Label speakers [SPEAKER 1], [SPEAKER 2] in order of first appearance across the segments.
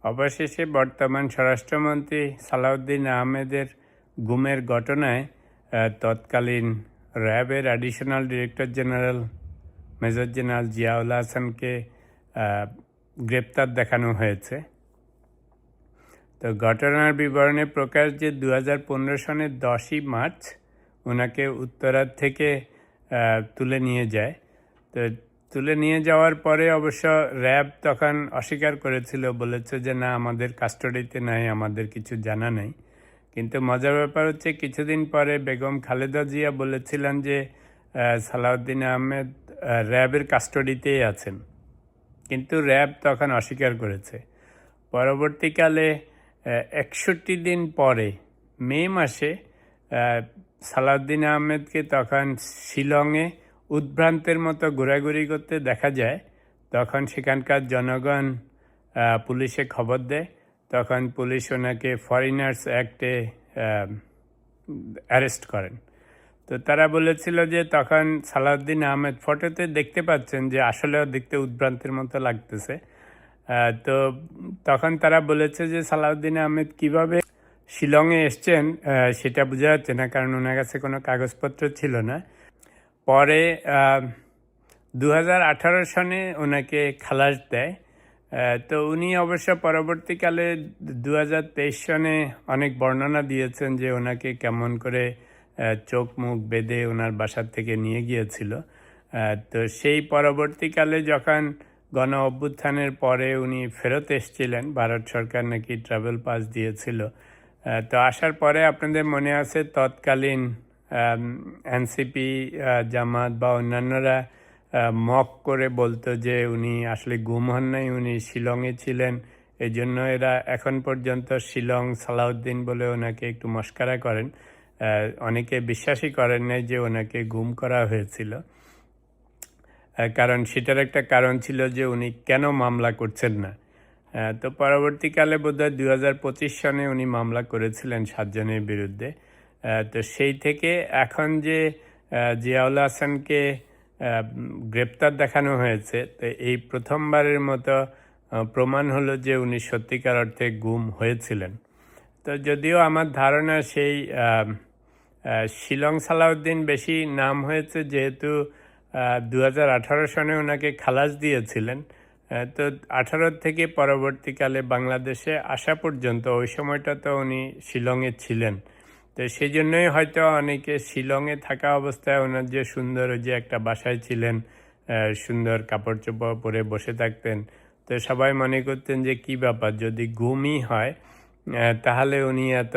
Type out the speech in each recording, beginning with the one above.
[SPEAKER 1] অবশেষে বর্তমান স্বরাষ্ট্রমন্ত্রী সালাউদ্দিন আহমেদের গুমের ঘটনায় তৎকালীন র্যাবের additional director general major general Ziaul হাসানকে গ্রেপ্তার দেখানো হয়েছে। তো ঘটনার বিবরণে প্রকাশ যে 2015 সনের 10ই মার্চ ওনাকে উত্তরার থেকে তুলে নিয়ে যায়। তো তুলে নিয়ে যাওয়ার পরে অবশ্য র্যাব তখন অস্বীকার করেছিল, বলেছে যে না, আমাদের কাস্টডিতে নাই, আমাদের কিছু জানা নেই। কিন্তু মজার ব্যাপার হচ্ছে কিছুদিন পরে বেগম খালেদা জিয়া বলেছিলেন যে সালাউদ্দিন আহমেদ র্যাবের কাস্টডিতেই আছেন, কিন্তু র্যাব তখন অস্বীকার করেছে। পরবর্তীকালে 61 দিন পরে মে মাসে সালাউদ্দিন আহমেদকে তখন শিলংয়ে উদ্ভ্রান্তের মতো ঘোরাঘুরি করতে দেখা যায়। তখন সেখানকার জনগণ পুলিশে খবর দেয়। তখন পুলিশ ওনাকে ফরেনার্স অ্যাক্টে অ্যারেস্ট করেন। তো তারা বলেছিল যে তখন সালাউদ্দিন আহমেদ, ফটোতে দেখতে পাচ্ছেন যে আসলেও দেখতে উদ্ভ্রান্তের মতো লাগতেছে। তো তখন তারা বলেছে যে সালাউদ্দিন আহমেদ কিভাবে শিলংয়ে এসছেন সেটা বোঝা যাচ্ছে না, কারণ ওনার কাছে কোনো কাগজপত্র ছিল না। পরে 2018 সনে ওনাকে খালাস দেয়। তো উনি অবশ্য পরবর্তীকালে 2023 সনে অনেক বর্ণনা দিয়েছেন যে ওনাকে কেমন করে চোখ মুখ বেঁধে ওনার বাসার থেকে নিয়ে গিয়েছিল। তো সেই পরবর্তীকালে যখন গণ অভ্যুত্থানের পরে উনি ফেরত এসেছিলেন, ভারত সরকার নাকি ট্রাভেল পাস দিয়েছিল। তো আসার পরে আপনাদের মনে আছে তৎকালীন এনসিপি, জামাত বা অন্যান্যরা মক করে বলতো যে উনি আসলে গুম হন নাই, উনি শিলংয়ে ছিলেন। এই জন্য এরা এখন পর্যন্ত শিলং সালাউদ্দিন বলে ওনাকে একটু মস্কারা করেন। অনেকে বিশ্বাসই করেন নাই যে ওনাকে গুম করা হয়েছিল, কারণ সেটার একটা কারণ ছিল যে উনি কেন মামলা করছেন না। তো পরবর্তীকালে বোধহয় 2025 সনে উনি মামলা করেছিলেন 7 জনের বিরুদ্ধে। তো সেই থেকে এখন যে জিয়াউল হাসানকে গ্রেপ্তার দেখানো হয়েছে, তো এই প্রথমবারের মতো প্রমাণ হলো যে উনি সত্যিকার অর্থে গুম হয়েছিলেন। তো যদিও আমার ধারণা সেই শিলং সালাউদ্দিন বেশি নাম হয়েছে যেহেতু 2018 সনে ওনাকে খালাস দিয়েছিলেন। তো 18 থেকে পরবর্তীকালে বাংলাদেশে আসা পর্যন্ত ওই সময়টা তো উনি শিলংয়ে ছিলেন। তো সেই জন্যই হয়তো অনেকে শিলংয়ে থাকা অবস্থায় ওনার যে সুন্দর যে একটা বাসায় ছিলেন, সুন্দর কাপড় চোপড় পরে বসে থাকতেন, তো সবাই মনে করতেন যে কি ব্যাপার, যদি গুমই হয় তাহলে উনি এত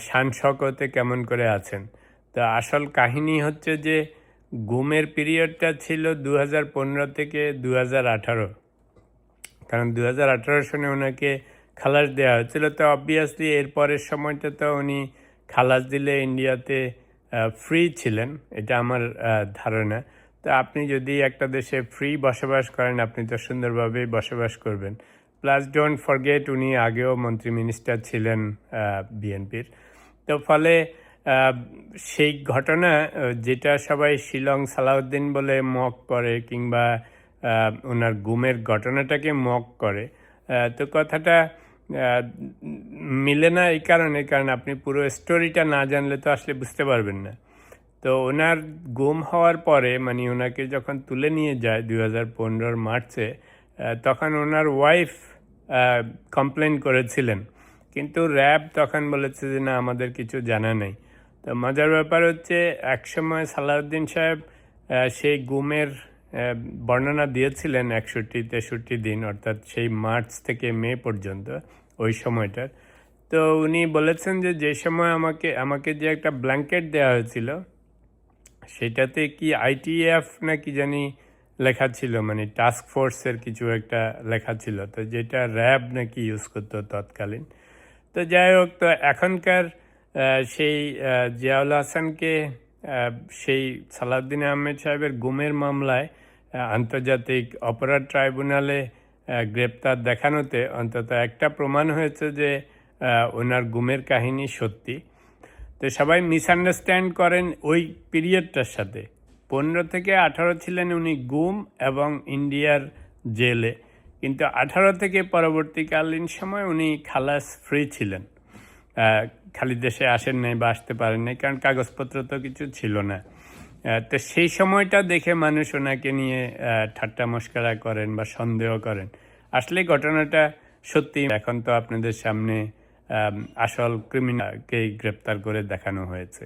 [SPEAKER 1] শান শওকতে কেমন করে আছেন। তো আসল কাহিনী হচ্ছে যে গুমের পিরিয়ডটা ছিল 2015 থেকে 2018, কারণ 2018 সনে ওনাকে খালাস দেওয়া হয়েছিল। তো অবভিয়াসলি এর পরের সময়টা তো উনি খালাস দিলে ইন্ডিয়াতে ফ্রি ছিলেন, এটা আমার ধারণা। তো আপনি যদি একটা দেশে ফ্রি বসবাস করেন, আপনি তো সুন্দরভাবেই বসবাস করবেন। প্লাস ডোন্ট ফরগেট উনি আগেও মন্ত্রী মিনিস্টার ছিলেন বিএনপির। তো ফলে সেই ঘটনা যেটা সবাই শিলং সালাউদ্দিন বলে মক করে, কিংবা ওনার গুমের ঘটনাটাকে মক করে, তো কথাটা মিলে না এই কারণে, কারণ আপনি পুরো স্টোরিটা না জানলে তো আসলে বুঝতে পারবেন না। তো ওনার গুম হওয়ার পরে, মানে ওনাকে যখন তুলে নিয়ে যায় 2015 মার্চে, তখন ওনার ওয়াইফ কমপ্লেন করেছিলেন, কিন্তু র্যাব তখন বলেছে যে না, আমাদের কিছু জানা নেই। তো মজার ব্যাপার হচ্ছে একসময় সালাউদ্দিন সাহেব সেই গুমের বর্ণনা দিয়েছিলেন 61-63 দিন, অর্থাৎ সেই মার্চ থেকে মে পর্যন্ত ওই সময়টার। তো উনি বলেছেন যে যে সময় আমাকে যে একটা ব্ল্যাঙ্কেট দেওয়া হয়েছিল সেটাতে কি আইটিএফ না কি জানি লেখা ছিল, মানে টাস্ক ফোর্সের কিছু একটা লেখা ছিল, তো যেটা র্যাব নাকি ইউজ করতো তৎকালীন। তো যাই হোক, তো এখনকার সেই জিয়াউল হাসানকে সেই সালাউদ্দিন আহমেদ সাহেবের গুমের মামলায় আন্তর্জাতিক অপরাধ ট্রাইব্যুনালে গ্রেপ্তার দেখানোতে অন্তত একটা প্রমাণ হয়েছে যে ওনার গুমের কাহিনী সত্যি। তো সবাই মিসআন্ডারস্ট্যান্ড করেন ওই পিরিয়ডটার সাথে। 15 থেকে 18 ছিলেন উনি গুম এবং ইন্ডিয়ার জেলে, কিন্তু 18 থেকে পরবর্তীকালীন সময় উনি খালাস ফ্রি ছিলেন। খালি দেশে আসেন নাই বা আসতে পারেন নাই, কারণ কাগজপত্র তো কিছু ছিল না। তো সেই সময়টা দেখে মানুষ ওনাকে নিয়ে ঠাট্টা মশকরা করেন বা সন্দেহ করেন। আসলে ঘটনাটা সত্যি। এখন তো আপনাদের সামনে আসল ক্রিমিনালকেই গ্রেপ্তার করে দেখানো হয়েছে।